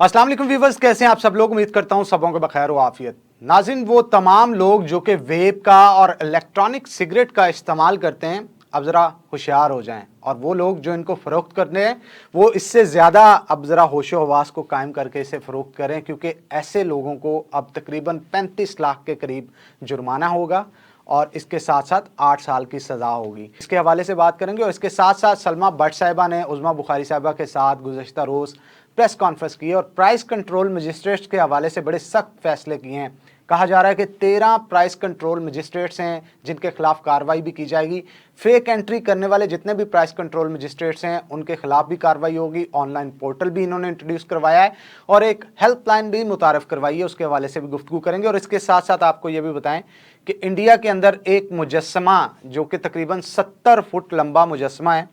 अस्सलाम वालेकुम व्यूवर्स, कैसे हैं आप सब लोग। उम्मीद करता हूं सबों को बखैर व आफियत। नाज़रीन, वो तमाम लोग जो कि वेप का और इलेक्ट्रॉनिक सिगरेट का इस्तेमाल करते हैं, अब ज़रा होशियार हो जाएं। और वो लोग जो इनको फ़रोख्त करने हैं, वो इससे ज़्यादा अब ज़रा होशो हवास को कायम करके इसे फ़रोख्त करें, क्योंकि ऐसे लोगों को अब तकरीबन 35 लाख के करीब जुर्माना होगा और इसके साथ साथ 8 साल की सज़ा होगी। इसके हवाले से बात करेंगे। और इसके साथ साथ सलमा भट्ट साहिबा ने उज़मा बुखारी साहिबा के साथ गुज़श्ता रोज़ प्रेस कॉन्फ्रेंस की और प्राइस कंट्रोल मजिस्ट्रेट्स के हवाले से बड़े सख्त फैसले किए हैं। कहा जा रहा है कि 13 प्राइस कंट्रोल मजिस्ट्रेट्स हैं जिनके खिलाफ कार्रवाई भी की जाएगी। फेक एंट्री करने वाले जितने भी प्राइस कंट्रोल मजिस्ट्रेट्स हैं उनके खिलाफ भी कार्रवाई होगी। ऑनलाइन पोर्टल भी इन्होंने इंट्रोड्यूस करवाया है और एक हेल्पलाइन भी मुतारफ़ करवाई है, उसके हवाले से भी गुफ्तगू करेंगे। और इसके साथ साथ आपको ये भी बताएं कि इंडिया के अंदर एक मुजस्समा जो कि तकरीबन 70 फुट लंबा मुजस्समा है,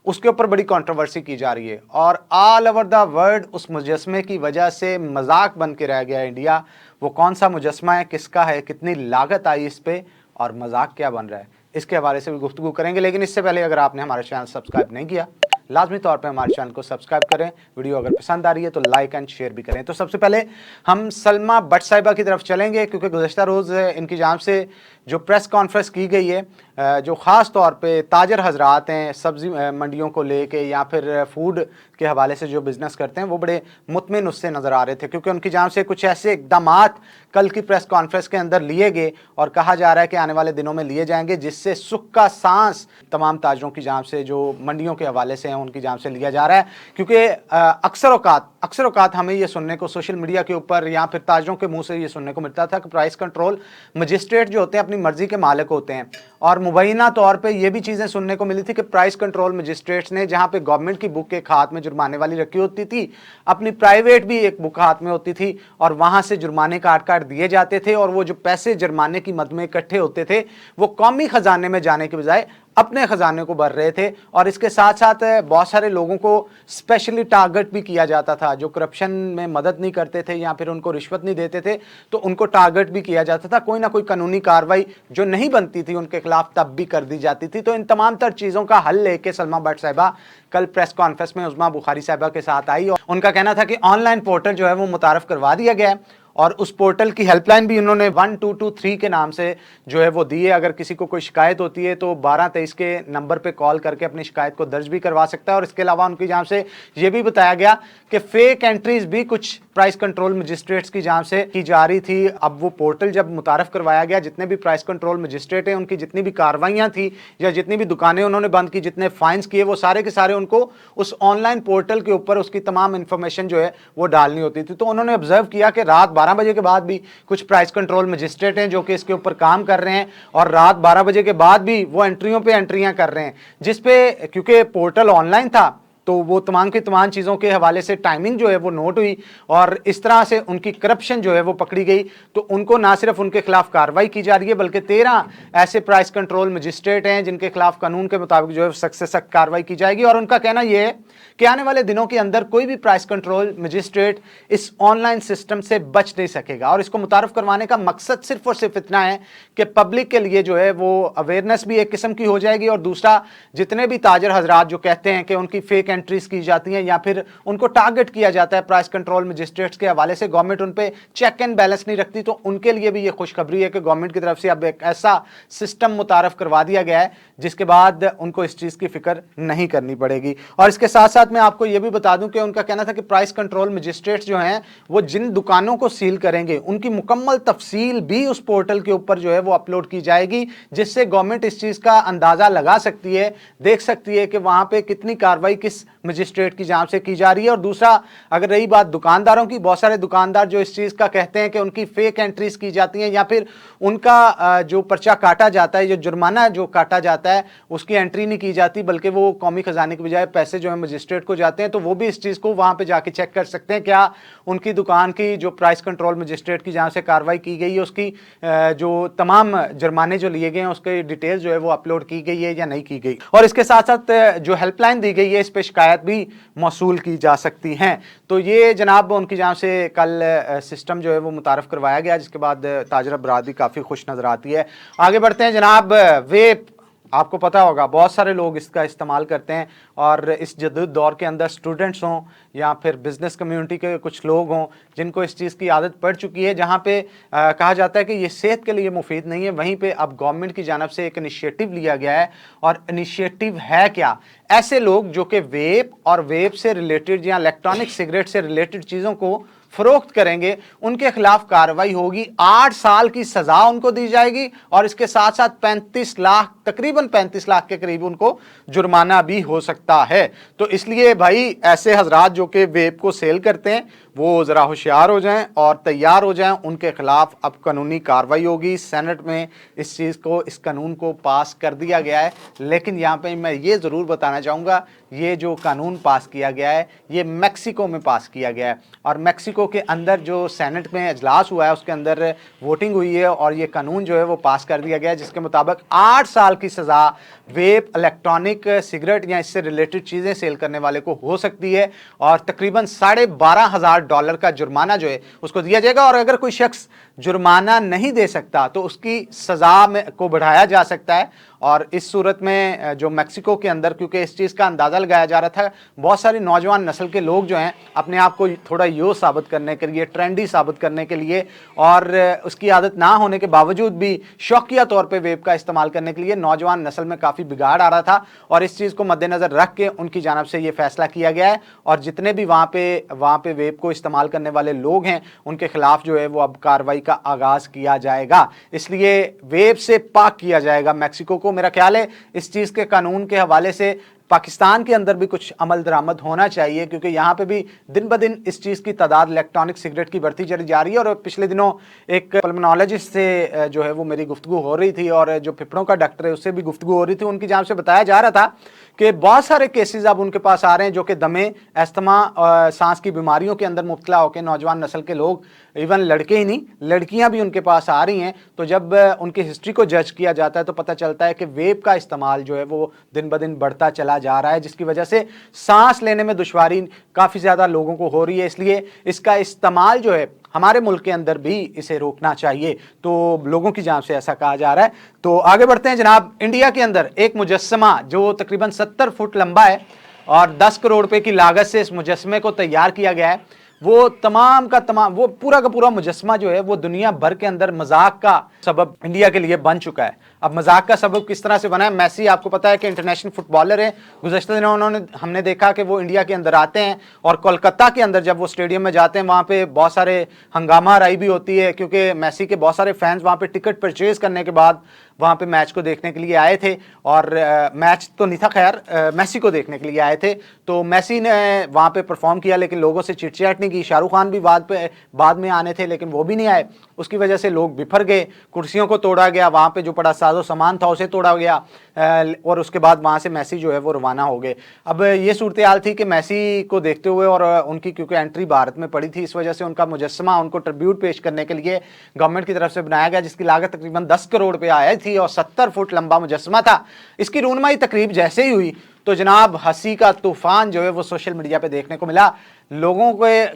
उसके ऊपर बड़ी कंट्रोवर्सी की जा रही है और ऑल ओवर द वर्ल्ड उस मुजस्समे की वजह से मजाक बन के रह गया है इंडिया। वो कौन सा मुजस्समा है, किसका है, कितनी लागत आई इस पे और मजाक क्या बन रहा है, इसके हवाले से भी गुफ्तगू करेंगे। लेकिन इससे पहले अगर आपने हमारा चैनल सब्सक्राइब नहीं किया, लाजमी तौर पे हमारे चैनल को सब्सक्राइब करें। वीडियो अगर पसंद आ रही है तो लाइक एंड शेयर भी करें। तो सबसे पहले हम सलमा भट्ट साहिबा की तरफ चलेंगे, क्योंकि गुज़श्ता रोज़ इनकी जानिब से जो प्रेस कॉन्फ्रेंस की गई है, जो ख़ास तौर पे ताजर हजरात हैं सब्ज़ी मंडियों को लेके या फिर फूड के हवाले से जो बिज़नेस करते हैं, वो बड़े मुतमिन उससे नज़र आ रहे थे, क्योंकि उनकी जानिब से कुछ ऐसे इक़दामात कल की प्रेस कॉन्फ्रेंस के अंदर लिए गए और कहा जा रहा है कि आने वाले दिनों में लिए जाएंगे, जिससे सुख का सांस तमाम ताजरों की जानिब से जो मंडियों के हवाले से हैं उनकी जानिब से लिया जा रहा है। क्योंकि अक्सर औकात हमें ये सुनने को सोशल मीडिया के ऊपर या फिर ताजरों के मुंह से ये सुनने को मिलता था कि प्राइस कंट्रोल मजिस्ट्रेट जो होते हैं अपनी मर्जी के मालिक होते हैं। और मुबैना तौर पे ये भी चीज़ें सुनने को मिली थी कि प्राइस कंट्रोल मजिस्ट्रेट्स ने, जहाँ पे गवर्नमेंट की बुक एक हाथ में जुर्माने वाली रखी होती थी, अपनी प्राइवेट भी एक बुक हाथ में होती थी और वहाँ से जुर्माने काट दिए जाते थे। और वो जो पैसे जुर्माने की मद में इकट्ठे होते थे वो कौमी ख़जाने में जाने के बजाय अपने ख़जाने को भर रहे थे। और इसके साथ साथ बहुत सारे लोगों को स्पेशली टारगेट भी किया जाता था, जो करप्शन में मदद नहीं करते थे या फिर उनको रिश्वत नहीं देते थे, तो उनको टारगेट भी किया जाता था। कोई ना कोई कानूनी कार्रवाई जो नहीं बनती थी उनके खिलाफ तब भी कर दी जाती थी। तो इन तमाम तर चीज़ों का हल लेके सलमा भट्ट साहिबा कल प्रेस कॉन्फ्रेंस में उज़मा बुखारी साहिबा के साथ आई और उनका कहना था कि ऑनलाइन पोर्टल जो है वो मुतारफ़ करवा दिया गया है और उस पोर्टल की हेल्पलाइन भी उन्होंने 1223 के नाम से जो है वो दी है। अगर किसी को कोई शिकायत होती है तो 1223 के नंबर पे कॉल करके अपनी शिकायत को दर्ज भी करवा सकता है। और इसके अलावा उनकी जानिब से ये भी बताया गया कि फेक एंट्रीज भी कुछ प्राइस कंट्रोल मजिस्ट्रेट्स की जानिब से की जा रही थी। अब वो पोर्टल जब मुतारफ़ करवाया गया, जितने भी प्राइस कंट्रोल मजिस्ट्रेट हैं उनकी जितनी भी कार्रवाइयाँ थी या जितनी भी दुकानें उन्होंने बंद की, जितने फाइन्स किए, वो सारे के सारे उनको उस ऑनलाइन पोर्टल के ऊपर उसकी तमाम इंफॉर्मेशन जो है वो डालनी होती थी। तो उन्होंने ऑब्जर्व किया कि रात 12 बजे के बाद भी कुछ प्राइस कंट्रोल मजिस्ट्रेट हैं जो कि इसके ऊपर काम कर रहे हैं और रात 12 बजे के बाद भी वो एंट्रियों पे एंट्रियां कर रहे हैं, जिस पे क्योंकि पोर्टल ऑनलाइन था तो वो तमाम की तमाम चीज़ों के हवाले से टाइमिंग जो है वो नोट हुई और इस तरह से उनकी करप्शन जो है वो पकड़ी गई। तो उनको ना सिर्फ उनके खिलाफ कार्रवाई की जा रही है, बल्कि 13 ऐसे प्राइस कंट्रोल मजिस्ट्रेट हैं जिनके खिलाफ कानून के मुताबिक जो है सख्त से सख्त कार्रवाई की जाएगी। और उनका कहना यह है कि आने वाले दिनों के अंदर कोई भी प्राइस कंट्रोल मजिस्ट्रेट इस ऑनलाइन सिस्टम से बच नहीं सकेगा। और इसको मुतारफ़ करवाने का मकसद सिर्फ और सिर्फ इतना है कि पब्लिक के लिए जो है वो अवेयरनेस भी एक किस्म की हो जाएगी और दूसरा, जितने भी ताजर हजरात जो कहते हैं कि उनकी फेक एंट्रीज की जाती हैं या फिर उनको टारगेट किया जाता है प्राइस कंट्रोल मजिस्ट्रेट्स के हवाले से, गवर्नमेंट उन पे चेक एंड बैलेंस नहीं रखती, तो उनके लिए भी ये खुशखबरी है कि गवर्नमेंट की तरफ से अब एक ऐसा सिस्टम मुतारफ़ करवा दिया गया है जिसके बाद उनको इस चीज़ की फिक्र नहीं करनी पड़ेगी। और इसके साथ साथ मैं आपको ये भी बता दूं कि उनका कहना था कि प्राइस कंट्रोल मजिस्ट्रेट्स जो हैं वो जिन दुकानों को सील करेंगे उनकी मुकम्मल तफसील भी उस पोर्टल के ऊपर जो है वो अपलोड की जाएगी, जिससे गवर्नमेंट इस चीज़ का अंदाज़ा लगा सकती है, देख सकती है कि वहाँ पे कितनी कार्रवाई किस मजिस्ट्रेट की जांच से की जा रही है। और दूसरा, अगर रही बात दुकानदारों की, बहुत सारे दुकानदार जो इस चीज़ का कहते हैं कि उनकी फेक एंट्रीज की जाती हैं या फिर उनका जो पर्चा काटा जाता है, जो जुर्माना जो काटा जाता है उसकी एंट्री नहीं की जाती, बल्कि वो कौमी खजाने के बजाय पैसे जो है मजिस्ट्रेट को जाते हैं, तो वो भी इस चीज़ को वहाँ पे जाके चेक कर सकते हैं क्या उनकी दुकान की जो प्राइस कंट्रोल मजिस्ट्रेट की जांच से कार्रवाई की गई है उसकी जो तमाम जुर्माने जो लिए गए हैं उसके डिटेल जो है वो अपलोड की गई है या नहीं की गई। और इसके साथ साथ जो हेल्पलाइन दी गई है इस पर शिकायत भी मौसूल की जा सकती हैं। तो ये जनाब उनकी जानिब से कल सिस्टम जो है वो मुतारफ़ करवाया गया, जिसके बाद ताजरा बरादरी काफ़ी खुश नज़र आती है। आगे बढ़ते हैं जनाब। वेप आपको पता होगा बहुत सारे लोग इसका इस्तेमाल करते हैं और इस जदीद दौर के अंदर स्टूडेंट्स हों या फिर बिजनेस कम्युनिटी के कुछ लोग हों जिनको इस चीज़ की आदत पड़ चुकी है, जहाँ पे कहा जाता है कि ये सेहत के लिए मुफीद नहीं है, वहीं पे अब गवर्नमेंट की जानब से एक इनिशिएटिव लिया गया है। और इनिशिएटिव है क्या? ऐसे लोग जो कि वेप और वेप से रिलेटेड या इलेक्ट्रॉनिक सिगरेट से रिलेटेड चीज़ों को फरोख्त करेंगे, उनके खिलाफ कार्रवाई होगी, 8 साल की सजा उनको दी जाएगी और इसके साथ साथ 35 लाख, तकरीबन 35 लाख के करीब उनको जुर्माना भी हो सकता है। तो इसलिए भाई ऐसे हजरात जो कि वेप को सेल करते हैं वो ज़रा होशियार हो जाएं और तैयार हो जाएं, उनके खिलाफ अब कानूनी कार्रवाई होगी। सेनेट में इस चीज़ को, इस कानून को पास कर दिया गया है। लेकिन यहाँ पे मैं ये ज़रूर बताना चाहूँगा, ये जो कानून पास किया गया है ये मैक्सिको में पास किया गया है और मैक्सिको के अंदर जो सेनेट में इजलास हुआ है उसके अंदर वोटिंग हुई है और ये कानून जो है वो पास कर दिया गया है, जिसके मुताबिक 8 साल की सज़ा वेप, इलेक्ट्रॉनिक सिगरेट या इससे रिलेटेड चीज़ें सेल करने वाले को हो सकती है और तकरीबन $12,500 का जुर्माना जो है उसको दिया जाएगा। और अगर कोई शख्स जुर्माना नहीं दे सकता तो उसकी सज़ा में को बढ़ाया जा सकता है। और इस सूरत में जो मैक्सिको के अंदर, क्योंकि इस चीज़ का अंदाज़ा लगाया जा रहा था, बहुत सारी नौजवान नस्ल के लोग जो हैं अपने आप को थोड़ा यो साबित करने के लिए, ट्रेंडी साबित करने के लिए और उसकी आदत ना होने के बावजूद भी शौकिया तौर पे वेप का इस्तेमाल करने के लिए नौजवान नस्ल में काफ़ी बिगाड़ आ रहा था और इस चीज़ को मद्देनज़र रख के उनकी जानिब से ये फैसला किया गया है। और जितने भी वहाँ पे वेप को इस्तेमाल करने वाले लोग हैं उनके खिलाफ जो है वो अब कार्रवाई का आगाज़ किया जाएगा। इसलिए वेप से पाक किया जाएगा मैक्सिको को। मेरा ख्याल है इस चीज़ के कानून के हवाले से पाकिस्तान के अंदर भी कुछ अमल दरामद होना चाहिए, क्योंकि यहाँ पे भी दिन ब दिन इस चीज़ की तादाद इलेक्ट्रॉनिक सिगरेट की बढ़ती चली जा रही है। और पिछले दिनों एक पल्मोनोलॉजिस्ट से जो है वो मेरी गुफ्तगू हो रही थी और जो फेफड़ों का डॉक्टर है उससे भी गुफ्तगू हो रही थी। उनकी जानिब से बताया जा रहा था कि बहुत सारे केसेस अब उनके पास आ रहे हैं जो कि दमे, अस्थमा, सांस की बीमारियों के अंदर मुब्तला होकर नौजवान नस्ल के लोग, इवन लड़के ही नहीं लड़कियां भी उनके पास आ रही हैं। तो जब उनकी हिस्ट्री को जज किया जाता है तो पता चलता है कि वेप का इस्तेमाल जो है वो दिन ब दिन बढ़ता चला जा रहा है, जिसकी वजह से सांस लेने में दुश्वारी काफ़ी ज़्यादा लोगों को हो रही है। इसलिए इसका इस्तेमाल जो है हमारे मुल्क के अंदर भी इसे रोकना चाहिए, तो लोगों की जानिब से ऐसा कहा जा रहा है। तो आगे बढ़ते हैं जनाब। इंडिया के अंदर एक मुजस्समा जो तकरीबन 70 फुट लंबा है और 10 करोड़ रुपए की लागत से इस मुजस्समे को तैयार किया गया है, वो तमाम का तमाम, वो पूरा का पूरा मुजस्समा जो है वो दुनिया भर के अंदर मजाक का सबब इंडिया के लिए बन चुका है। अब मजाक का सबब किस तरह से बना है? मेसी आपको पता है कि इंटरनेशनल फुटबॉलर है। गुज़श्ता दिनों हमने देखा कि वो इंडिया के अंदर आते हैं और कोलकाता के अंदर जब वो स्टेडियम में जाते हैं वहाँ पे बहुत सारे हंगामा राई भी होती है, क्योंकि मेसी के बहुत सारे फैंस वहाँ पे टिकट परचेज करने के बाद वहाँ पे मैच को देखने के लिए आए थे। और मैच तो नहीं था खैर, मेसी को देखने के लिए आए थे। तो मेसी ने वहाँ पे परफॉर्म किया लेकिन लोगों से चिट चैट नहीं की। शाहरुख खान भी बाद में आने थे लेकिन वो भी नहीं आए। उसकी वजह से लोग बिफर गए, कुर्सियों को तोड़ा गया, वहाँ पे जो पड़ा साजो सामान था उसे तोड़ा गया और उसके बाद वहाँ से मेसी जो है वो रवाना हो गए। अब ये सूरत हाल थी कि मेसी को देखते हुए और उनकी क्योंकि एंट्री भारत में पड़ी थी, इस वजह से उनका मुजस्समा, उनको ट्रिब्यूट पेश करने के लिए गवर्नमेंट की तरफ से बनाया गया, जिसकी लागत तकरीबन 10 करोड़ रुपये आई थी और 70 फुट लंबा मुजस्समा था। इसकी रूनुमाई तकरीब जैसे ही हुई तो जनाब हंसी का तूफान जो है वो सोशल मीडिया पे देखने को मिला। लोगों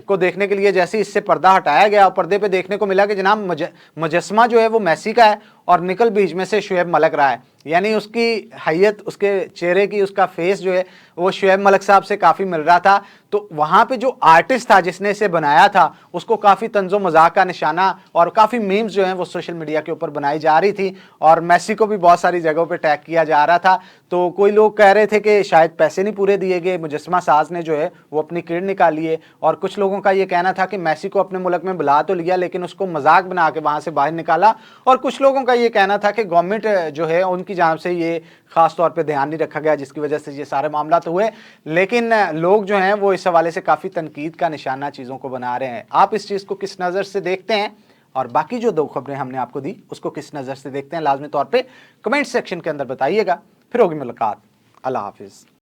को देखने के लिए जैसे इससे पर्दा हटाया गया और पर्दे पे देखने को मिला कि जनाब मुजस्समा जो है वो मेसी का है और निकल बीच में से शुएब मलिक रहा है। यानी उसकी हैयत, उसके चेहरे की, उसका फेस जो है वो शुएब मलिक साहब से काफ़ी मिल रहा था। तो वहाँ पे जो आर्टिस्ट था जिसने इसे बनाया था उसको काफ़ी तंज़ो मजाक का निशाना और काफ़ी मीम्स जो हैं वो सोशल मीडिया के ऊपर बनाई जा रही थी और मेसी को भी बहुत सारी जगहों पे टैग किया जा रहा था। तो कोई लोग कह रहे थे कि शायद पैसे नहीं पूरे दिए गए, मुजस्समा साज ने जो है वो अपनी किड़ निकाली है। और कुछ लोगों का ये कहना था कि मेसी को अपने मुल्क में बुला तो लिया लेकिन उसको मजाक बना के वहाँ से बाहर निकाला। और कुछ लोगों का ये कहना था कि गवर्नमेंट जो है उनकी जानिब से ये खास तौर पे ध्यान नहीं रखा गया, जिसकी वजह से ये सारे मामला तो हुए। लेकिन लोग जो हैं वो इस हवाले से काफ़ी तनकीद का निशाना चीज़ों को बना रहे हैं। आप इस चीज़ को किस नज़र से देखते हैं और बाकी जो 2 खबरें हमने आपको दी उसको किस नज़र से देखते हैं, लाजमी तौर पर कमेंट सेक्शन के अंदर बताइएगा। फिर होगी मुलाकात। अल्लाह हाफिज़।